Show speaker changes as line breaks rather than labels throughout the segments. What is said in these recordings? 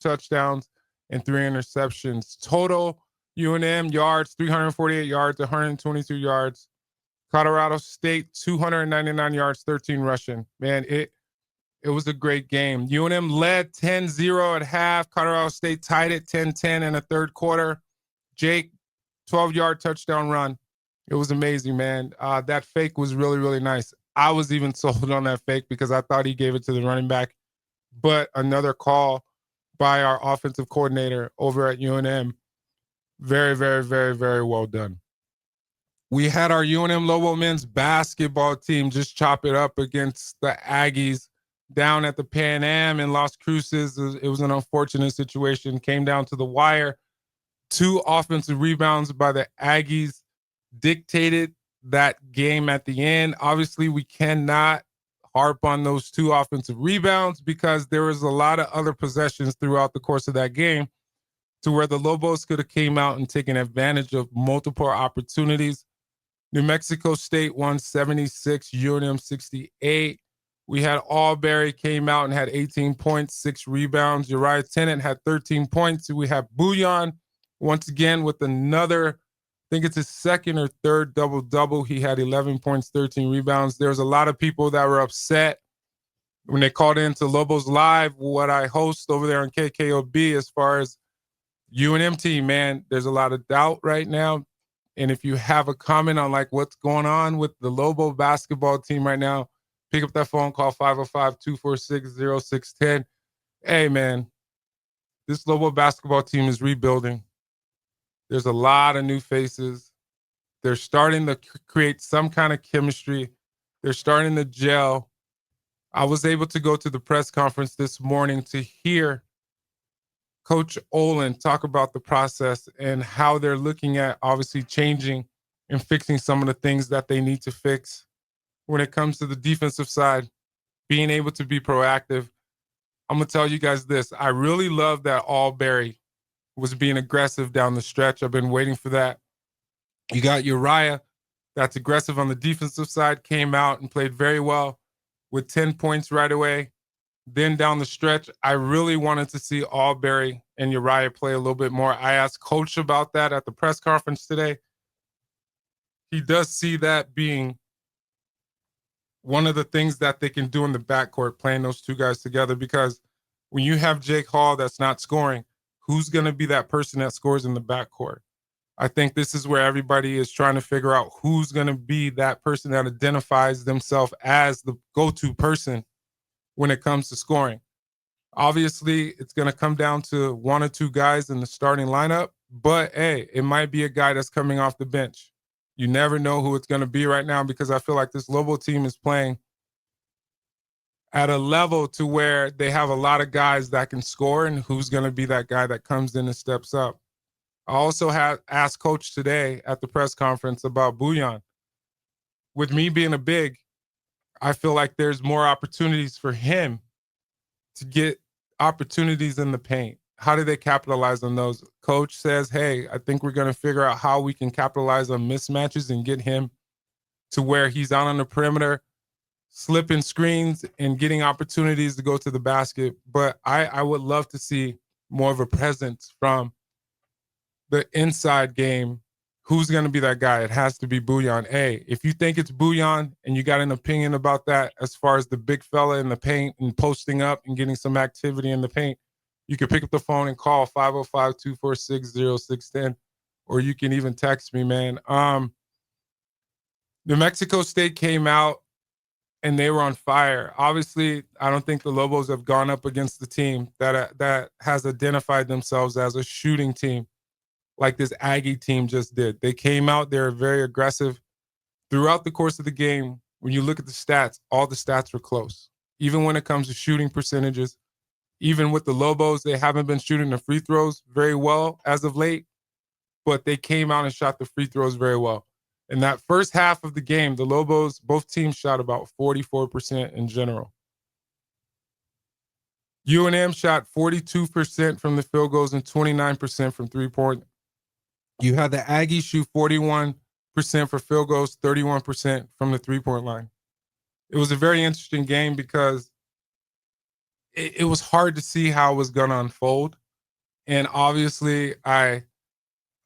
touchdowns and 3 interceptions. Total UNM yards, 348 yards, 122 yards. Colorado State, 299 yards, 13 rushing. Man, it was a great game. UNM led 10-0 at half. Colorado State tied it 10-10 in the third quarter. Jake, 12-yard touchdown run. It was amazing, man. That fake was really, really nice. I was even sold on that fake because I thought he gave it to the running back. But another call by our offensive coordinator over at UNM. Very, very, very, very well done. We had our UNM Lobo men's basketball team just chop it up against the Aggies down at the Pan Am in Las Cruces. It was an unfortunate situation. Came down to the wire. 2 offensive rebounds by the Aggies dictated that game at the end. Obviously, we cannot harp on those 2 offensive rebounds because there was a lot of other possessions throughout the course of that game to where the Lobos could have came out and taken advantage of multiple opportunities. New Mexico State won 76, UNM 68. We had Albury came out and had 18 points, 6 rebounds. Uriah Tennant had 13 points. We have Bouillon once again with another, I think it's his second or third double-double. He had 11 points, 13 rebounds. There was a lot of people that were upset when they called into Lobos Live, what I host over there on KKOB, as far as UNM team, man. There's a lot of doubt right now. And if you have a comment on like what's going on with the Lobo basketball team right now, pick up that phone call, 505-246-0610. Hey, man, this Lobo basketball team is rebuilding. There's a lot of new faces. They're starting to create some kind of chemistry. They're starting to gel. I was able to go to the press conference this morning to hear Coach Olin talk about the process and how they're looking at obviously changing and fixing some of the things that they need to fix when it comes to the defensive side, being able to be proactive. I'm going to tell you guys this. I really love that Albury was being aggressive down the stretch. I've been waiting for that. You got Uriah, that's aggressive on the defensive side, came out and played very well with 10 points right away. Then down the stretch, I really wanted to see Albury and Uriah play a little bit more. I asked Coach about that at the press conference today. He does see that being one of the things that they can do in the backcourt, playing those 2 guys together, because when you have Jake Hall that's not scoring, who's going to be that person that scores in the backcourt? I think this is where everybody is trying to figure out who's going to be that person that identifies themselves as the go-to person when it comes to scoring. Obviously, it's going to come down to 1 or 2 guys in the starting lineup, but hey, it might be a guy that's coming off the bench. You never know who it's going to be right now, because I feel like this Lobo team is playing at a level to where they have a lot of guys that can score, and who's going to be that guy that comes in and steps up. I also had asked Coach today at the press conference about Bouillon. With me being a big, I feel like there's more opportunities for him to get opportunities in the paint. How do they capitalize on those? Coach says, hey, I think we're going to figure out how we can capitalize on mismatches and get him to where he's out on the perimeter, slipping screens and getting opportunities to go to the basket. But I would love to see more of a presence from the inside game. Who's going to be that guy? It has to be Bouillon. Hey, if you think it's Bouillon and you got an opinion about that as far as the big fella in the paint and posting up and getting some activity in the paint, you can pick up the phone and call 505-246-0610, or you can even text me, man. New Mexico State came out and they were on fire. Obviously, I don't think the Lobos have gone up against the team that has identified themselves as a shooting team like this Aggie team just did. They came out, they were very aggressive. Throughout the course of the game, when you look at the stats, all the stats were close. Even when it comes to shooting percentages, even with the Lobos, they haven't been shooting the free throws very well as of late, but they came out and shot the free throws very well. In that first half of the game, the Lobos, both teams shot about 44% in general. UNM shot 42% from the field goals and 29% from three-point. You had the Aggies shoot 41% for field goals, 31% from the three-point line. It was a very interesting game because it was hard to see how it was going to unfold. And obviously,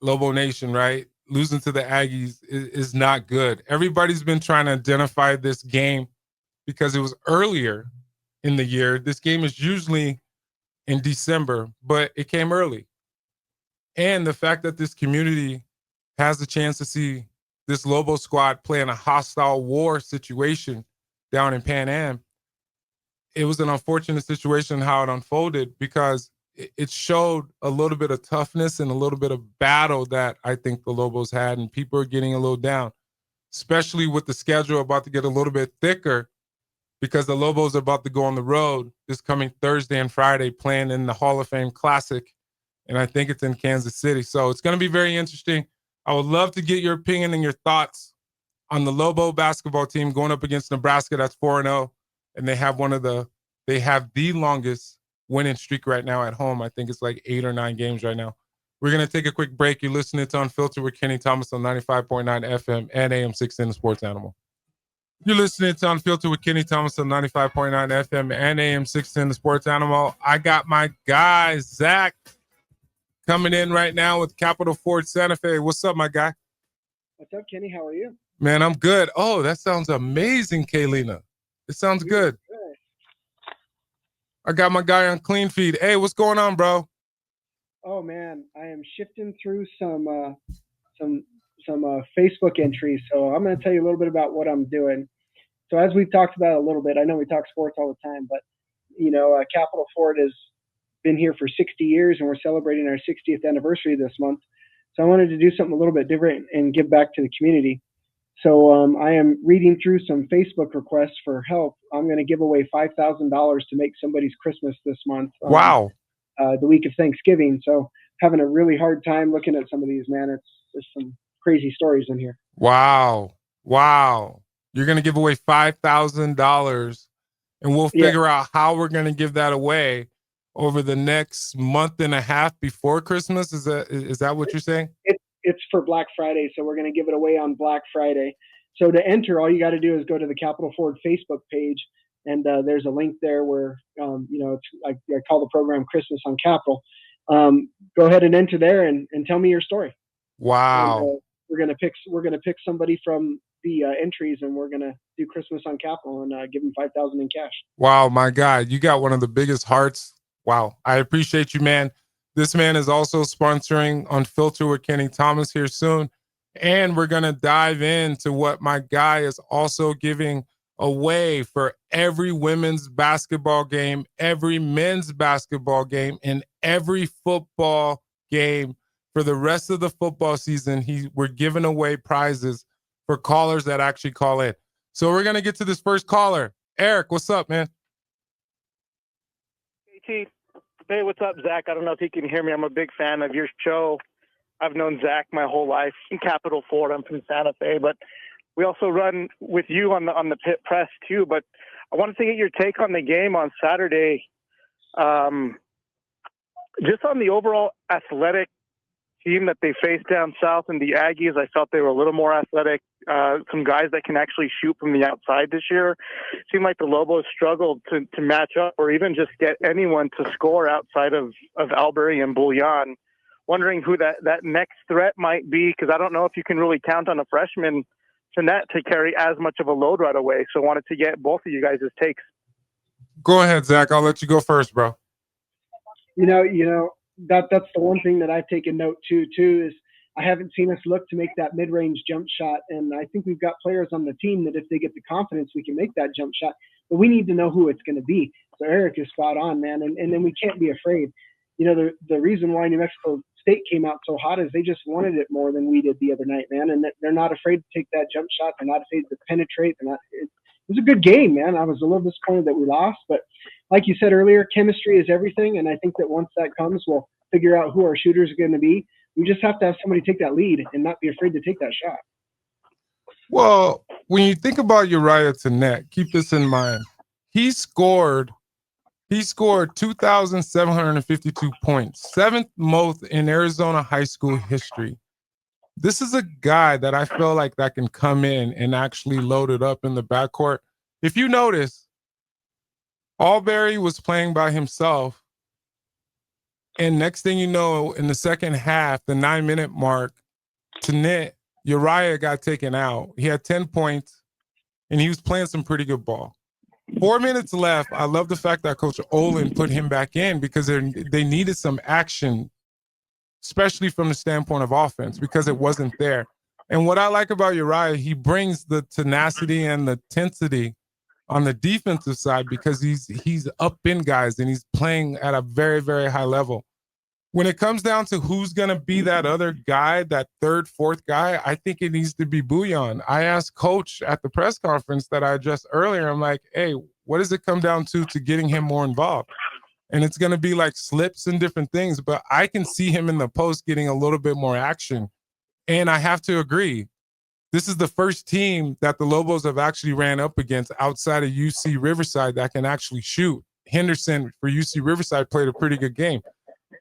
Lobo Nation, right? Losing to the Aggies is not good. Everybody's been trying to identify this game because it was earlier in the year. This game is usually in December, but it came early. And the fact that this community has the chance to see this Lobo squad play in a hostile war situation down in Pan Am, it was an unfortunate situation how it unfolded because it showed a little bit of toughness and a little bit of battle that I think the Lobos had, and people are getting a little down, especially with the schedule about to get a little bit thicker because the Lobos are about to go on the road this coming Thursday and Friday playing in the Hall of Fame Classic, and I think it's in Kansas City. So it's going to be very interesting. I would love to get your opinion and your thoughts on the Lobo basketball team going up against Nebraska. That's 4-0, and they have the longest winning streak right now at home. I think it's like 8 or 9 games right now. We're going to take a quick break. You're listening to Unfiltered with Kenny Thomas on 95.9 FM and AM 610 The Sports Animal. You're listening to Unfiltered with Kenny Thomas on 95.9 FM and AM 610 The Sports Animal. I got my guy, Zach, coming in right now with Capital Ford Santa Fe. What's up, my guy?
What's up, Kenny? How are you?
Man, I'm good. Oh, that sounds amazing, Kaylina. It sounds good. I got my guy on Clean Feed. Hey, what's going on, bro?
Oh man, I am shifting through some Facebook entries. So I'm going to tell you a little bit about what I'm doing. So as we've talked about a little bit, I know we talk sports all the time, but Capital Ford has been here for 60 years, and we're celebrating our 60th anniversary this month. So I wanted to do something a little bit different and give back to the community. So I am reading through some Facebook requests for help. I'm going to give away $5,000 to make somebody's Christmas this month.
Wow.
The week of Thanksgiving. So having a really hard time looking at some of these, man. There's some crazy stories in here.
Wow. You're going to give away $5,000, and we'll figure out how we're going to give that away over the next month and a half before Christmas. Is that what you're saying?
It's for Black Friday, so we're going to give it away on Black Friday. So to enter, all you got to do is go to the Capital Ford Facebook page, and there's a link there where it's like I call the program Christmas on Capital. Go ahead and enter there and tell me your story.
Wow.
And, we're gonna pick somebody from the entries, and we're gonna do Christmas on Capital and give them $5,000 in cash.
Wow, my God, you got one of the biggest hearts. Wow, I appreciate you, man. This man is also sponsoring Unfiltered with Kenny Thomas here soon. And we're going to dive into what my guy is also giving away for every women's basketball game, every men's basketball game, and every football game for the rest of the football season. We're giving away prizes for callers that actually call in. So we're going to get to this first caller. Eric, what's up, man?
Hey, what's up, Zach? I don't know if you can hear me. I'm a big fan of your show. I've known Zach my whole life in Capital Ford. I'm from Santa Fe, but we also run with you on the pit press too. But I wanted to get your take on the game on Saturday. Just on the overall athletic team that they faced down south, and the Aggies, I felt they were a little more athletic. Some guys that can actually shoot from the outside this year. It seemed like the Lobos struggled to match up or even just get anyone to score outside of Albury and Bouillon. Wondering who that next threat might be, because I don't know if you can really count on a freshman to net to carry as much of a load right away. So wanted to get both of you guys' takes.
Go ahead, Zach. I'll let you go first, bro.
That's the one thing that I've taken note too is I haven't seen us look to make that mid-range jump shot. And I think we've got players on the team that if they get the confidence, we can make that jump shot. But we need to know who it's going to be. So Eric is spot on, man. And then we can't be afraid. The reason why New Mexico State came out so hot is they just wanted it more than we did the other night, man. And they're not afraid to take that jump shot. They're not afraid to penetrate. It was a good game, man. I was a little disappointed that we lost. But like you said earlier, chemistry is everything. And I think that once that comes, we'll figure out who our shooters are going to be. We just have to have somebody take that lead and not be afraid to take that shot.
Well, when you think about Uriah Tenet, keep this in mind. He scored 2,752 points, 7th most in Arizona high school history. This is a guy that I feel like that can come in and actually load it up in the backcourt. If you notice, Alberry was playing by himself. And next thing you know, in the second half, the 9-minute mark, Tanit, Uriah got taken out. He had 10 points, and he was playing some pretty good ball. 4 minutes left. I love the fact that Coach Olin put him back in because they needed some action, especially from the standpoint of offense, because it wasn't there. And what I like about Uriah, he brings the tenacity and the intensity on the defensive side because he's up in guys and he's playing at a very, very high level. When it comes down to who's going to be that other guy, that third, fourth guy, I think it needs to be Bouillon. I asked Coach at the press conference that I addressed earlier, I'm like, hey, what does it come down to getting him more involved? And it's going to be like slips and different things, but I can see him in the post getting a little bit more action. And I have to agree, this is the first team that the Lobos have actually ran up against outside of UC Riverside that can actually shoot. Henderson for UC Riverside played a pretty good game.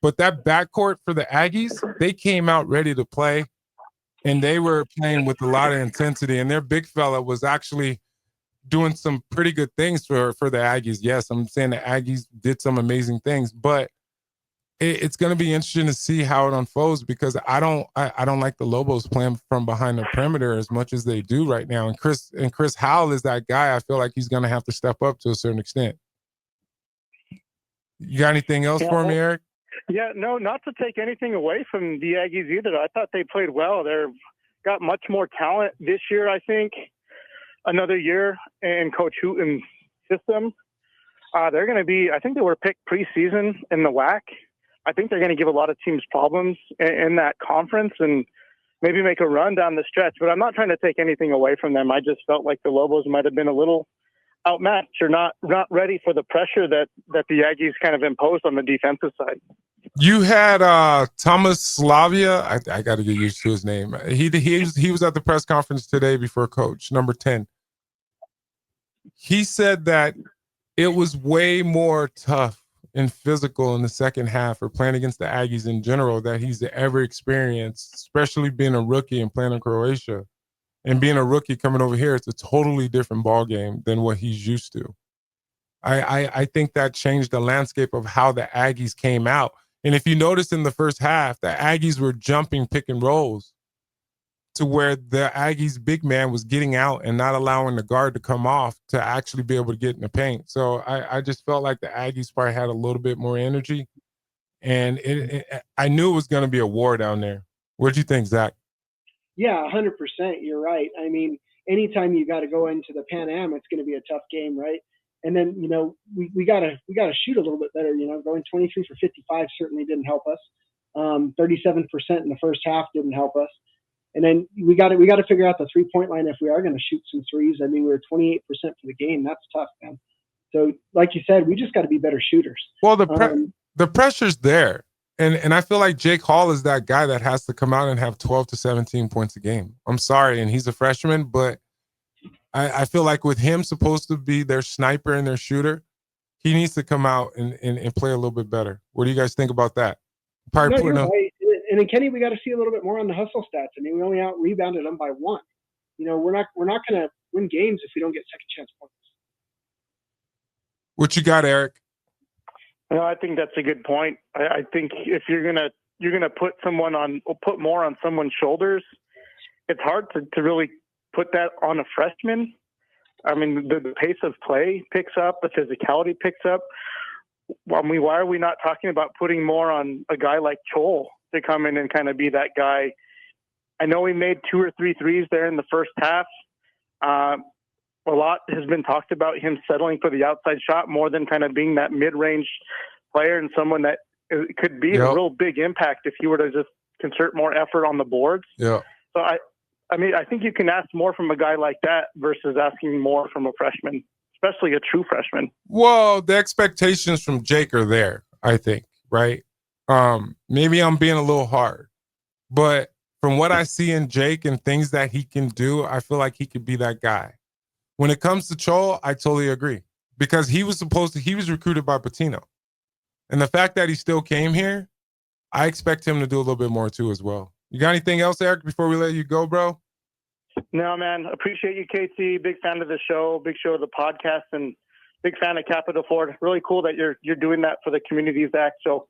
But that backcourt for the Aggies, they came out ready to play, and they were playing with a lot of intensity. And their big fella was actually doing some pretty good things for the Aggies. Yes, I'm saying the Aggies did some amazing things, but it's going to be interesting to see how it unfolds because I don't like the Lobos playing from behind the perimeter as much as they do right now. And Chris Howell is that guy. I feel like he's going to have to step up to a certain extent. You got anything else for me, Eric?
Yeah, no, not to take anything away from the Aggies either. I thought they played well. They've got much more talent this year, I think. Another year in Coach Hooten's system. They're going to be, I think they were picked preseason in the WAC. I think they're going to give a lot of teams problems in that conference and maybe make a run down the stretch. But I'm not trying to take anything away from them. I just felt like the Lobos might have been a little outmatched or not ready for the pressure that the Aggies kind of imposed on the defensive side.
You had Thomas Slavia. I got to get used to his name. He was at the press conference today before Coach, number 10. He said that it was way more tough and physical in the second half or playing against the Aggies in general that he's ever experienced, especially being a rookie and playing in Croatia. And being a rookie coming over here, it's a totally different ball game than what he's used to. I think that changed the landscape of how the Aggies came out. And if you notice in the first half, the Aggies were jumping pick and rolls to where the Aggies big man was getting out and not allowing the guard to come off to actually be able to get in the paint. So I just felt like the Aggies probably had a little bit more energy. And I knew it was going to be a war down there. What do you think, Zach?
Yeah, 100%. You're right. I mean, anytime you got to go into the Pan Am, it's going to be a tough game, right? And then, we gotta shoot a little bit better. Going 23 for 55 certainly didn't help us. 37% in the first half didn't help us. And then we got to figure out the 3-point line if we are going to shoot some threes. I mean, we were 28% for the game. That's tough, man. So, like you said, we just got to be better shooters.
Well, the pressure's there. And I feel like Jake Hall is that guy that has to come out and have 12 to 17 points a game. I'm sorry, and he's a freshman, but I feel like with him supposed to be their sniper and their shooter, he needs to come out and play a little bit better. What do you guys think about that?
Right. And then Kenny, we got to see a little bit more on the hustle stats. I mean, we only out rebounded them by 1. We're not going to win games if we don't get second chance points.
What you got, Eric?
No, I think that's a good point. I think if you're gonna put more on someone's shoulders, it's hard to really put that on a freshman. I mean, the pace of play picks up, the physicality picks up. I mean, why are we not talking about putting more on a guy like Chol to come in and kind of be that guy? I know he made 2 or 3 threes there in the first half. A lot has been talked about him settling for the outside shot more than kind of being that mid-range player and someone that could be a real big impact if you were to just concert more effort on the boards.
Yeah.
So I mean, I think you can ask more from a guy like that versus asking more from a freshman, especially a true freshman.
Well, the expectations from Jake are there, I think, right? Maybe I'm being a little hard, but from what I see in Jake and things that he can do, I feel like he could be that guy. When it comes to Chol, I totally agree because he was recruited by Patino. And the fact that he still came here, I expect him to do a little bit more too as well. You got anything else, Eric, before we let you go, bro?
No, man. Appreciate you, KT. Big fan of the show, big show of the podcast, and big fan of Capital Ford. Really cool that you're doing that for the community, Zach. So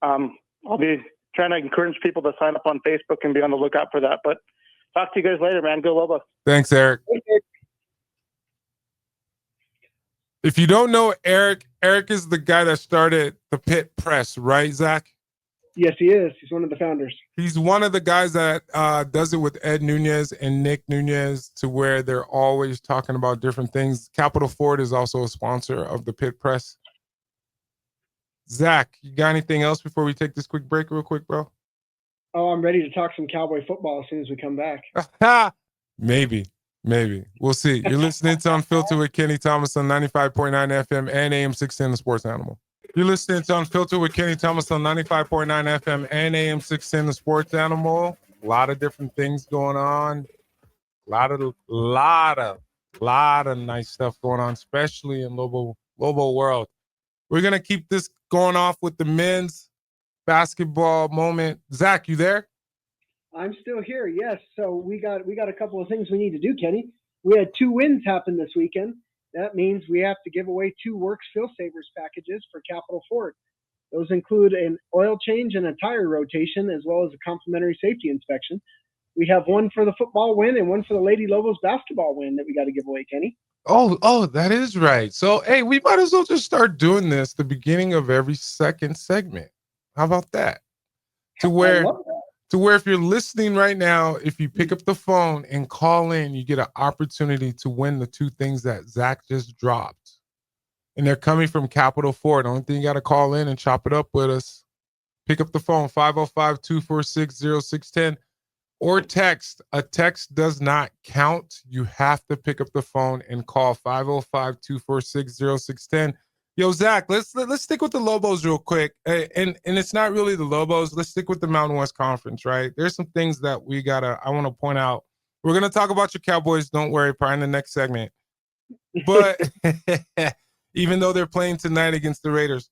I'll be trying to encourage people to sign up on Facebook and be on the lookout for that. But talk to you guys later, man. Go Lobos.
Thanks, Eric. If you don't know Eric is the guy that started the Pit Press, right, Zach?
Yes, he is. He's one of the founders.
He's one of the guys that does it with Ed Nunez and Nick Nunez, to where they're always talking about different things. Capital Ford is also a sponsor of the Pit Press. Zach, you got anything else before we take this quick break real quick, bro?
Oh, I'm ready to talk some Cowboy football as soon as we come back.
Maybe. We'll see. You're listening to Unfiltered with Kenny Thomas on 95.9 FM and AM 610, the Sports Animal. You're listening to Unfiltered with Kenny Thomas on 95.9 FM and AM 610, the Sports Animal. A lot of different things going on. A lot of nice stuff going on, especially in Lobo world. We're going to keep this going off with the men's basketball moment. Zach, you there?
I'm still here, yes. So we got a couple of things we need to do, Kenny. We had 2 wins happen this weekend. That means we have to give away 2 Works Fill Savers packages for Capital Ford. Those include an oil change and a tire rotation, as well as a complimentary safety inspection. We have one for the football win and one for the Lady Lobos basketball win that we got to give away, Kenny.
Oh, that is right. So, hey, we might as well just start doing this the beginning of every second segment. How about that? To where if you're listening right now, if you pick up the phone and call in, you get an opportunity to win the 2 things that Zach just dropped. And they're coming from Capital Ford. The only thing you got to call in and chop it up with us. Pick up the phone, 505-246-0610, or text. A text does not count. You have to pick up the phone and call 505-246-0610. Yo, Zach, let's stick with the Lobos real quick. And it's not really the Lobos. Let's stick with the Mountain West Conference, right? There's some things that I want to point out. We're going to talk about your Cowboys. Don't worry, probably in the next segment. But even though they're playing tonight against the Raiders,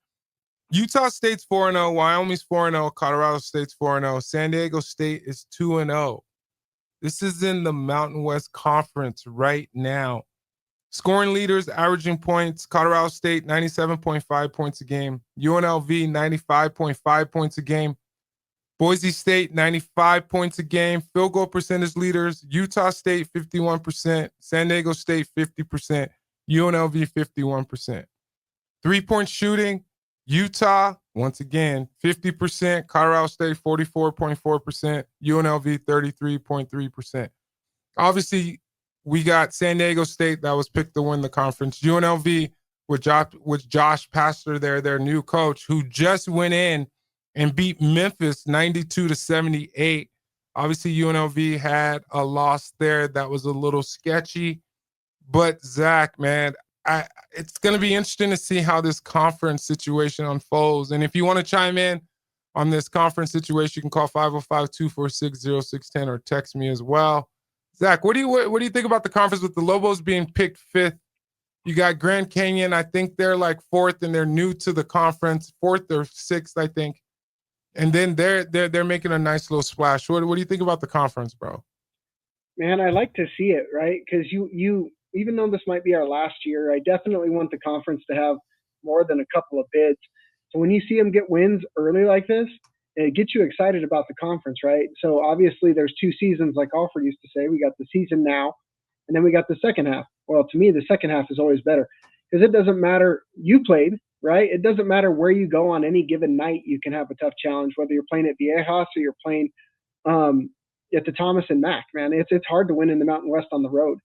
Utah State's 4-0, Wyoming's 4-0, Colorado State's 4-0, San Diego State is 2-0. This is in the Mountain West Conference right now. Scoring leaders, averaging points, Colorado State, 97.5 points a game. UNLV, 95.5 points a game. Boise State, 95 points a game. Field goal percentage leaders, Utah State, 51%. San Diego State, 50%. UNLV, 51%. Three-point shooting, Utah, once again, 50%. Colorado State, 44.4%. UNLV, 33.3%. Obviously, we got San Diego State that was picked to win the conference. UNLV with Josh Pastor there, their new coach, who just went in and beat Memphis 92-78. Obviously, UNLV had a loss there that was a little sketchy. But Zach, man, it's going to be interesting to see how this conference situation unfolds. And if you want to chime in on this conference situation, you can call 505-246-0610 or text me as well. Zach, what do you think about the conference with the Lobos being picked 5th? You got Grand Canyon. I think they're like 4th, and they're new to the conference, 4th or 6th, I think. And then they're making a nice little splash. What do you think about the conference, bro?
Man, I like to see it, right? Because you even though this might be our last year, I definitely want the conference to have more than a couple of bids. So when you see them get wins early like this, it gets you excited about the conference, right? So obviously there's 2 seasons, like Alfred used to say. We got the season now, and then we got the second half. Well, to me, the second half is always better because it doesn't matter. You played, right? It doesn't matter where you go on any given night. You can have a tough challenge, whether you're playing at Viejas or you're playing at the Thomas and Mac, man. It's hard to win in the Mountain West on the road.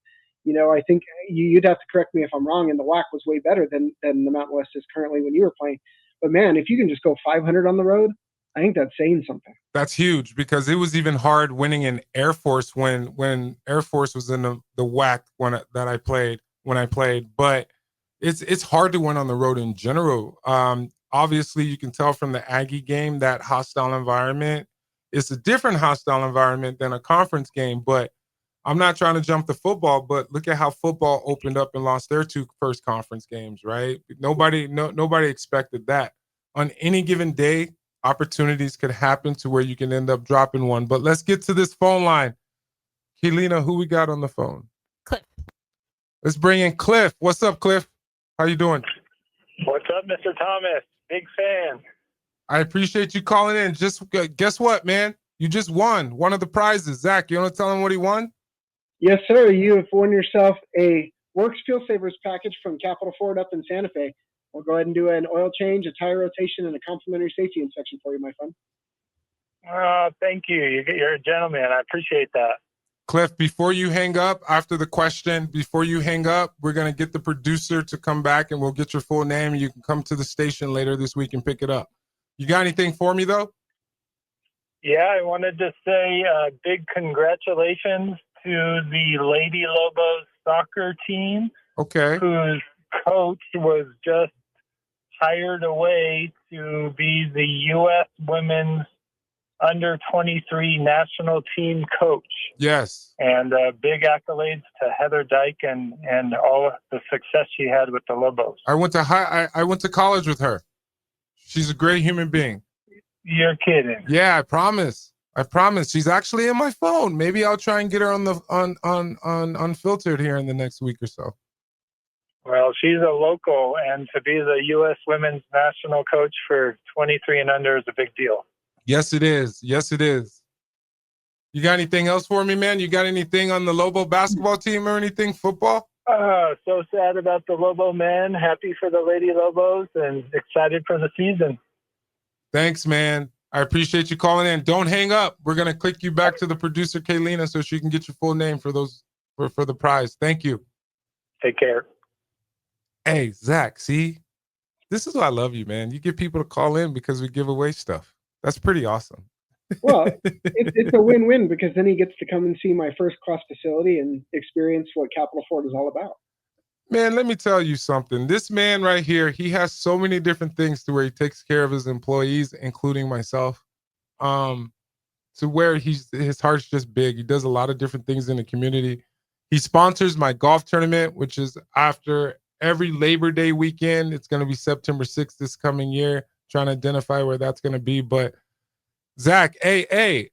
You know, I think you'd have to correct me if I'm wrong, and the WAC was way better than the Mountain West is currently when you were playing. But, man, if you can just go 500 on the road, I think that's saying something.
That's huge because it was even hard winning in Air Force when Air Force was in the WAC when I played. But it's hard to win on the road in general. Obviously, you can tell from the Aggie game that hostile environment. It's a different hostile environment than a conference game, but I'm not trying to jump to football, but look at how football opened up and lost their 2 first conference games, right? Nobody expected that. On any given day, opportunities could happen to where you can end up dropping one. But let's get to this phone line. Helena, who we got on the phone?
Cliff.
Let's bring in Cliff. What's up, Cliff? How you doing?
What's up, Mr. Thomas? Big fan.
I appreciate you calling in. Just guess what, man? You just won one of the prizes. Zach, you want to tell him what he won?
Yes, sir. You have won yourself a Works Fuel Savers package from Capital Ford up in Santa Fe. We'll go ahead and do an oil change, a tire rotation, and a complimentary safety inspection for you, my friend.
Thank you. You're a gentleman. I appreciate that.
Cliff, before you hang up, after the question, before you hang up, we're going to get the producer to come back and we'll get your full name and you can come to the station later this week and pick it up. You got anything for me, though?
Yeah, I wanted to say big congratulations to the Lady Lobos soccer team.
Okay.
Whose coach was just hired away to be the U.S. Women's Under-23 national team coach.
Yes.
And big accolades to Heather Dyke and all the success she had with the Lobos.
I went to college with her. She's a great human being.
You're kidding.
Yeah, I promise. She's actually in my phone. Maybe I'll try and get her on Unfiltered here in the next week or so.
Well, she's a local, and to be the U.S. women's national coach for 23 and under is a big deal.
Yes, it is. Yes, it is. You got anything else for me, man? You got anything on the Lobo basketball team or anything football?
So sad about the Lobo men. Happy for the Lady Lobos and excited for the season.
Thanks, man. I appreciate you calling in. Don't hang up. We're going to click you back to the producer, Kaylina, so she can get your full name for the prize. Thank you.
Take care.
Hey, Zach, see? This is why I love you, man. You get people to call in because we give away stuff. That's pretty awesome.
Well, it's a win-win because then he gets to come and see my first-class facility and experience what Capital Ford is all about.
Man, let me tell you something. This man right here, he has so many different things to where he takes care of his employees, including myself, to where his heart's just big. He does a lot of different things in the community. He sponsors my golf tournament, which is after every Labor Day weekend. It's going to be September 6th this coming year. Trying to identify where that's going to be. But Zach, hey,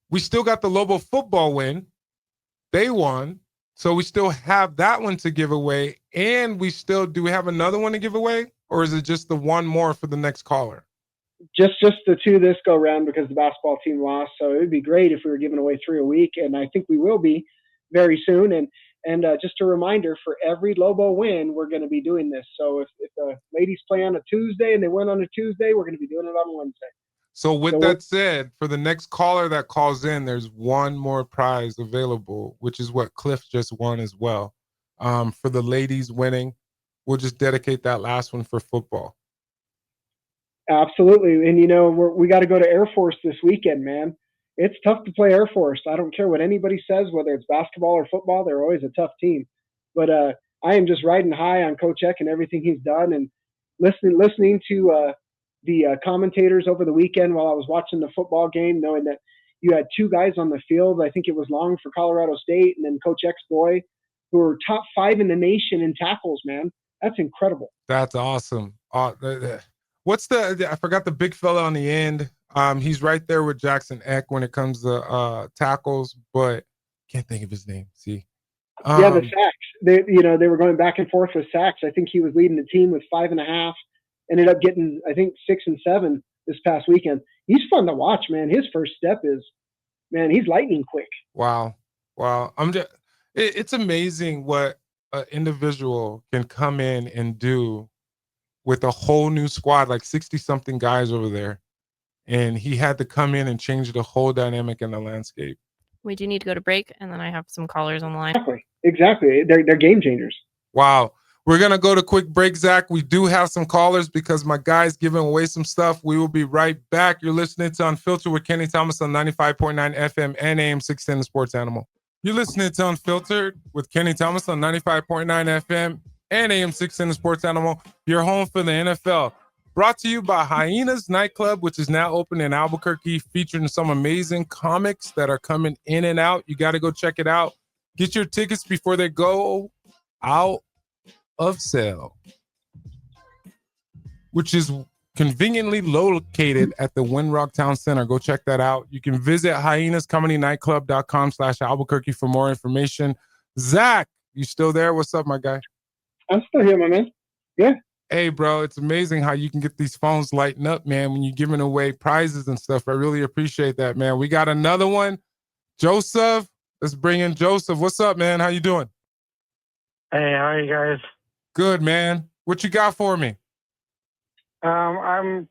we still got the Lobo football win. They won. So we still have that one to give away. And do we have another one to give away? Or is it just the one more for the next caller?
Just the two this go round because the basketball team lost. So it would be great if we were giving away 3 a week. And I think we will be very soon. And just a reminder, for every Lobo win, we're going to be doing this. So if the ladies play on a Tuesday and they win on a Tuesday, we're going to be doing it on a Wednesday.
So with that said, for the next caller that calls in, there's one more prize available, which is what Cliff just won as well. For the ladies winning, we'll just dedicate that last one for football.
Absolutely. And, we got to go to Air Force this weekend, man. It's tough to play Air Force. I don't care what anybody says, whether it's basketball or football, they're always a tough team. But I am just riding high on Coach Eck and everything he's done, and listening to the commentators over the weekend while I was watching the football game, knowing that you had 2 guys on the field. I think it was Long for Colorado State and then Coach Eck's boy, who were top 5 in the nation in tackles, man. That's incredible.
That's awesome. I forgot the big fella on the end. He's right there with Jackson Eck when it comes to tackles, but can't think of his name. See,
the sacks. They were going back and forth with sacks. I think he was leading the team with 5.5. Ended up getting, I think, 6 and 7 this past weekend. He's fun to watch, man. His first step is, man, he's lightning quick.
Wow. It's amazing what an individual can come in and do with a whole new squad, like 60-something guys over there. And he had to come in and change the whole dynamic in the landscape.
We do need to go to break, and then I have some callers on the line.
Exactly. They're game changers.
Wow. We're going to go to quick break, Zach. We do have some callers because my guy's giving away some stuff. We will be right back. You're listening to Unfiltered with Kenny Thomas on 95.9 FM and AM 610 Sports Animal. You're listening to Unfiltered with Kenny Thomas on 95.9 FM and AM 610 Sports Animal. Your home for the NFL. Brought to you by Hyenas Nightclub, which is now open in Albuquerque, featuring some amazing comics that are coming in and out. You got to go check it out. Get your tickets before they go out of sale, which is conveniently located at the Windrock Town Center. Go check that out. You can visit hyenascomedynightclub.com/Albuquerque for more information. Zach, You still there? What's up, my guy?
I'm still here, my man. Yeah.
Hey, bro, it's amazing how you can get these phones lighting up, man, when you're giving away prizes and stuff. I really appreciate that, man. We got another one. Joseph, let's bring in Joseph. What's up, man? How you doing?
Hey, how are you guys?
Good, man. What you got for me?
I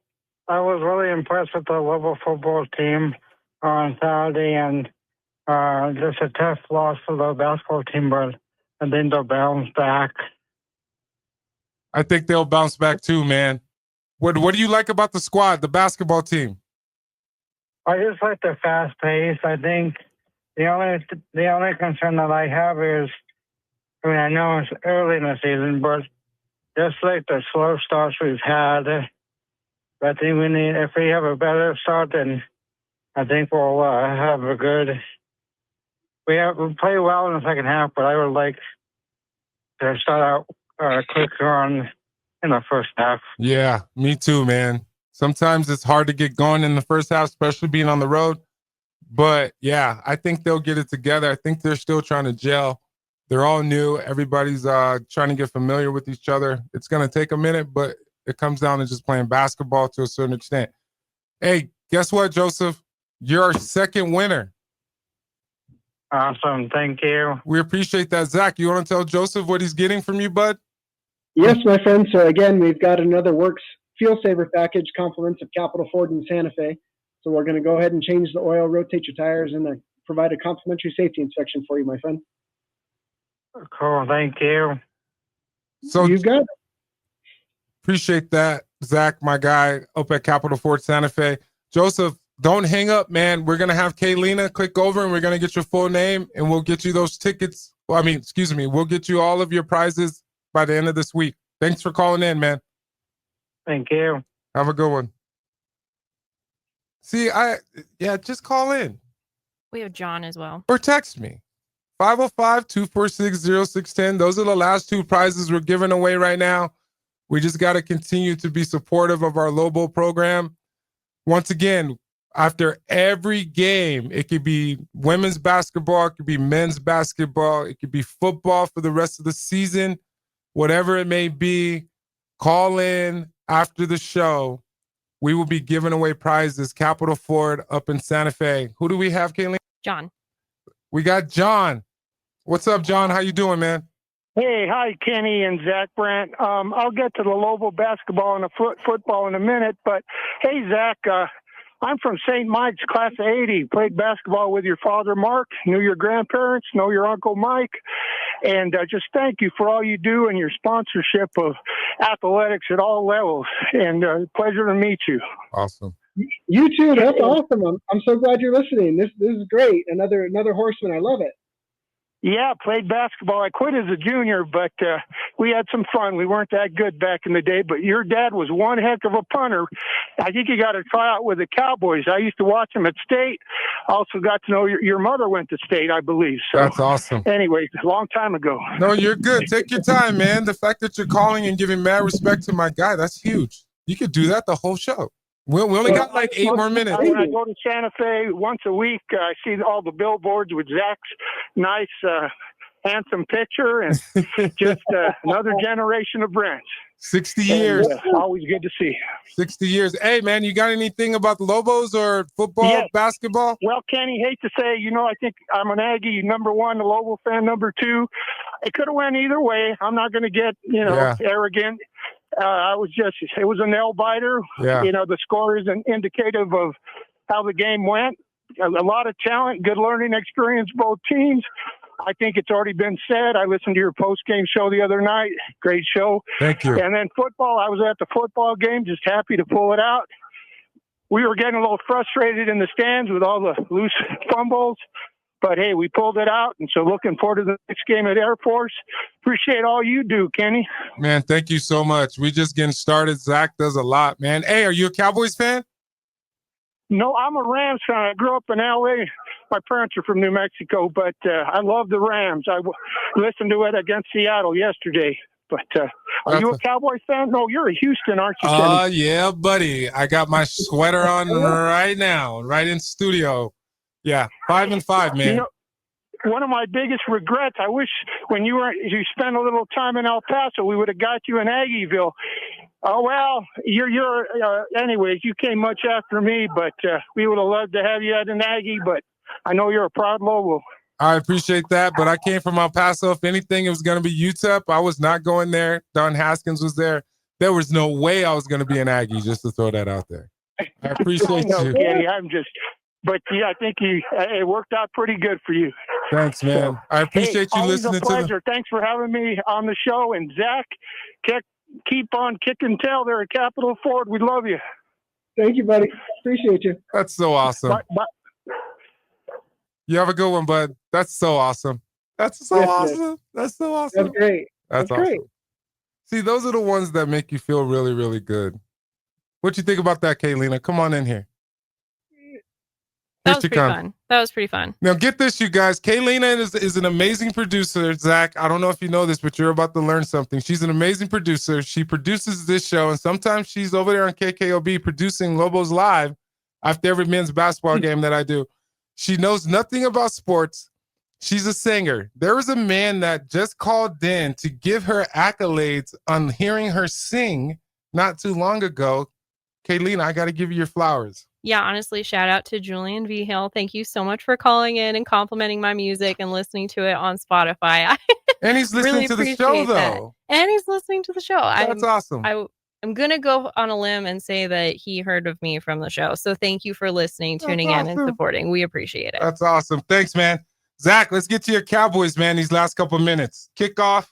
was really impressed with the Lobo football team on Saturday, and just a tough loss for the basketball team, but I think they'll bounce back.
I think they'll bounce back too, man. What do you like about the squad, the basketball team?
I just like the fast pace. I think the only concern that I have is, I mean, I know it's early in the season, but just like the slow starts we've had, I think if we have a better start, then I think we'll have a good. We play well in the second half, but I would like to start out quicker on in the first half.
Yeah, me too, man. Sometimes it's hard to get going in the first half, especially being on the road. But yeah, I think they'll get it together. I think they're still trying to gel. They're all new. Everybody's trying to get familiar with each other. It's going to take a minute, but it comes down to just playing basketball to a certain extent. Hey, guess what, Joseph? You're our second winner.
Awesome. Thank you.
We appreciate that. Zach, you want to tell Joseph what he's getting from you, bud?
Yes, my friend. So again, we've got another Works Fuel Saver package, compliments of Capital Ford and Santa Fe. So we're going to go ahead and change the oil, rotate your tires, and provide a complimentary safety inspection for you, my friend.
Cool. Thank you.
So
you got it.
Appreciate that, Zach, my guy up at Capital Ford Santa Fe. Joseph, don't hang up, man. We're going to have Kaylina click over and we're going to get your full name and we'll get you those tickets. Well, we'll get you all of your prizes by the end of this week. Thanks for calling in, man.
Thank you.
Have a good one. See, just call in.
We have John as well.
Or text me. 505-246-0610. Those are the last two prizes we're giving away right now. We just got to continue to be supportive of our Lobo program. Once again, after every game, it could be women's basketball, it could be men's basketball, it could be football for the rest of the season, whatever it may be, call in after the show. We will be giving away prizes. Capital Ford up in Santa Fe. Who do we have, Kayleen?
John.
We got John. What's up, John? How you doing, man?
Hey, hi, Kenny and Zach Brandt. I'll get to the Lobo basketball and the football in a minute, but hey, Zach, I'm from St. Mike's, class of 80. Played basketball with your father, Mark. Knew your grandparents. Know your uncle, Mike. And just thank you for all you do and your sponsorship of athletics at all levels. And pleasure to meet you.
Awesome.
You too. That's awesome. I'm so glad you're listening. This is great. Another horseman. I love it.
Yeah, played basketball. I quit as a junior, but we had some fun. We weren't that good back in the day, but your dad was one heck of a punter. I think he got a tryout with the Cowboys. I used to watch him at State. Also got to know your mother went to State, I believe. So,
that's awesome.
Anyway, a long time ago.
No, you're good. Take your time, man. The fact that you're calling and giving mad respect to my guy, that's huge. You could do that the whole show. We only got like 8 more minutes.
When I go to Santa Fe once a week, I see all the billboards with Zach's nice, handsome picture and just another generation of Brents.
60 years.
And, always good to see.
60 years. Hey, man, you got anything about the Lobos or football, basketball?
Well, Kenny, hate to say, I think I'm an Aggie, number one, the Lobo fan, number two. It could have went either way. I'm not going to get, arrogant. It was a nail biter.
Yeah.
The score isn't indicative of how the game went. A lot of talent, good learning experience, both teams. I think it's already been said. I listened to your post-game show the other night. Great show.
Thank you.
And then football, I was at the football game, just happy to pull it out. We were getting a little frustrated in the stands with all the loose fumbles. But, hey, we pulled it out, and so looking forward to the next game at Air Force. Appreciate all you do, Kenny.
Man, thank you so much. We just getting started. Zach does a lot, man. Hey, are you a Cowboys fan?
No, I'm a Rams fan. I grew up in L.A. My parents are from New Mexico, but I love the Rams. I listened to it against Seattle yesterday. But are you a Cowboys fan? No, you're a Houston, aren't you, Kenny?
Yeah, buddy. I got my sweater on right now, right in studio. Yeah, 5-5, man.
one of my biggest regrets. I wish when you spent a little time in El Paso, we would have got you in Aggieville. Oh well, anyways, you came much after me, but we would have loved to have you at an Aggie. But I know you're a proud Lobo.
I appreciate that, but I came from El Paso. If anything, it was going to be UTEP. I was not going there. Don Haskins was there. There was no way I was going to be an Aggie, just to throw that out there. I appreciate you.
Kenny, but yeah, I think it worked out pretty good for you.
Thanks, man. So, I appreciate you listening
to pleasure. Thanks for having me on the show. And Zach, keep on kicking tail there at Capitol Ford. We love you.
Thank you, buddy. Appreciate you.
That's so awesome.
Bye.
You have a good one, bud. That's so awesome. That's so awesome. That's so awesome.
That's great.
That's awesome. Great. See, those are the ones that make you feel really, really good. What you think about that, Kaylina? Come on in here.
That was pretty fun. That was pretty fun.
Now, get this, you guys. Kaylina is an amazing producer. Zach, I don't know if you know this, but you're about to learn something. She's an amazing producer. She produces this show, and sometimes she's over there on KKOB producing Lobos Live after every men's basketball game that I do. She knows nothing about sports. She's a singer. There was a man that just called in to give her accolades on hearing her sing not too long ago. Kaylina, I got to give you your flowers.
Yeah, honestly, shout out to Julian V. Hill. Thank you so much for calling in and complimenting my music and listening to it on Spotify.
And he's listening
really
to the show, though.
And he's listening to the show.
That's awesome.
I'm going to go on a limb and say that he heard of me from the show. So thank you for listening, tuning in, and supporting. We appreciate it.
That's awesome. Thanks, man. Zach, let's get to your Cowboys, man, these last couple minutes. Kickoff.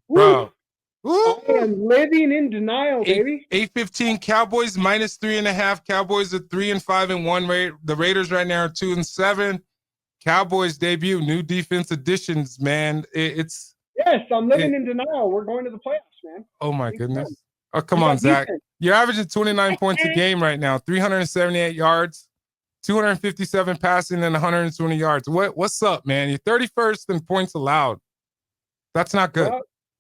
Bro.
I am living in denial, baby.
8-15 Cowboys -3.5. Cowboys are 3-5-1. The Raiders right now are 2-7. Cowboys debut, new defense additions, man.
Yes, I'm living in denial. We're going to the playoffs, man.
Oh my goodness. Oh, come on, Zach. You're averaging 29 points a game right now, 378 yards, 257 passing, and 120 yards. What's up, man? You're 31st in points allowed. That's not good.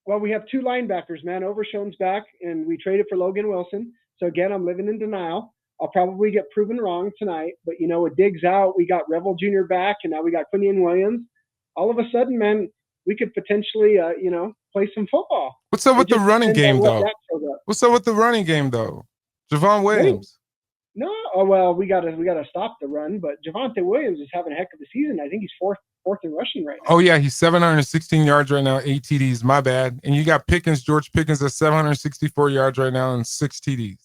Well, we have two linebackers, man. Overshown's back, and we traded for Logan Wilson. So, again, I'm living in denial. I'll probably get proven wrong tonight. But, with Diggs out, we got Revel Jr. back, and now we got Quinion Williams. All of a sudden, man, we could potentially, play some football.
What's up with the running game, though? What's up with the running game, though? Javon Williams.
No, well, we gotta stop the run. But Javonte Williams is having a heck of a season. I think he's fourth in rushing right now.
Oh yeah, he's 716 yards right now, 8 TDs. My bad. And you got George Pickens at 764 yards right now and 6 TDs.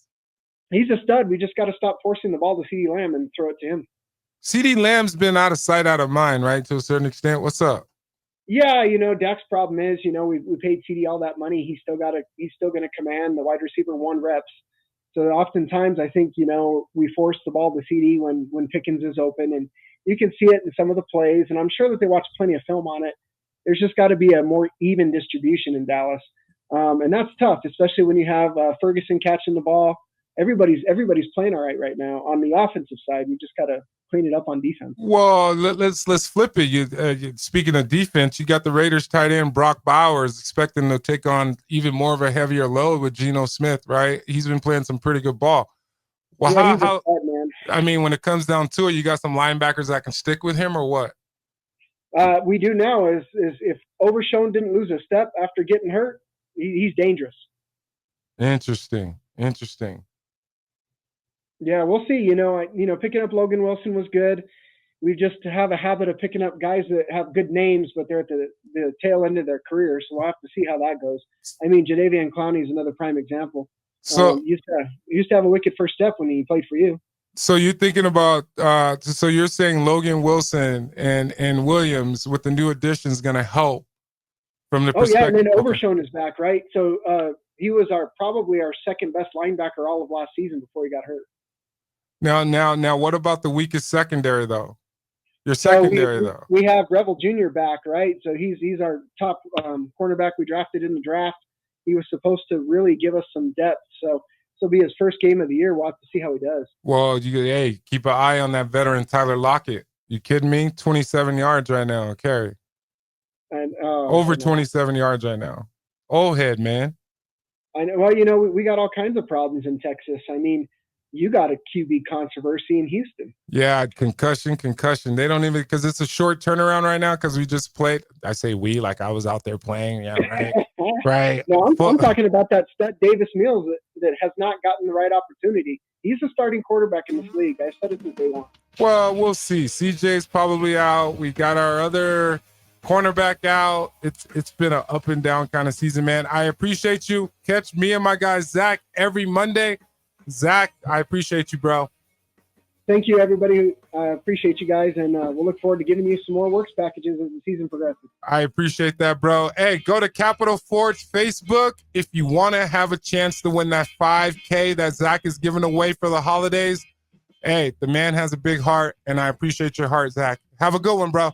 He's a stud. We just got to stop forcing the ball to CeeDee Lamb and throw it to him.
CeeDee Lamb's been out of sight, out of mind, right? To a certain extent. What's up?
Yeah, Dak's problem is, we paid CeeDee all that money. He's still going to command the wide receiver 1 reps. So oftentimes I think, we force the ball to CeeDee when Pickens is open, and you can see it in some of the plays, and I'm sure that they watch plenty of film on it. There's just got to be a more even distribution in Dallas. And that's tough, especially when you have Ferguson catching the ball. Everybody's playing all right now. On the offensive side, you just got to clean it up on defense.
Well, let's flip it. Speaking of defense, you got the Raiders tight end Brock Bowers expecting to take on even more of a heavier load with Geno Smith, right? He's been playing some pretty good ball. Well,
yeah, how man.
I mean, when it comes down to it, you got some linebackers that can stick with him, or what?
We do now is if Overshown didn't lose a step after getting hurt, he's dangerous.
Interesting.
Yeah, we'll see. Picking up Logan Wilson was good. We just have a habit of picking up guys that have good names, but they're at the tail end of their career. So we'll have to see how that goes. I mean, Jadeveon Clowney is another prime example.
So
used to have a wicked first step when he played for you.
So you're thinking about so you're saying Logan Wilson and Williams with the new additions going to help from the perspective.
Oh yeah, and then Overshown is back, right? So he was probably our second best linebacker all of last season before he got hurt.
Now, what about the weakest secondary though? Your secondary though.
We have Revel Jr. back, right? So he's our top cornerback we drafted in the draft. He was supposed to really give us some depth. So this will be his first game of the year. We'll have to see how he does.
Well, keep an eye on that veteran Tyler Lockett. You kidding me? 27 yards right now, carry.
And
over 27 yards right now. Old head, man.
I know. Well, we got all kinds of problems in Texas. I mean, you got a QB controversy in Houston.
Yeah, concussion. They don't even, because it's a short turnaround right now because we just played. I say we, like I was out there playing. Yeah, right. Right.
No, I'm talking about that stud Davis Mills that has not gotten the right opportunity. He's a starting quarterback in this league. I said it since day one.
Well, we'll see. CJ's probably out. We got our other cornerback out. It's been an up and down kind of season, man. I appreciate you. Catch me and my guy Zach every Monday. Zach, I appreciate you, bro.
Thank you, everybody. I appreciate you guys, and we'll look forward to giving you some more works packages as the season progresses.
I appreciate that, bro. Hey, go to Capital Ford's Facebook if you want to have a chance to win that $5K that Zach is giving away for the holidays. Hey, the man has a big heart, and I appreciate your heart, Zach. Have a good one, bro.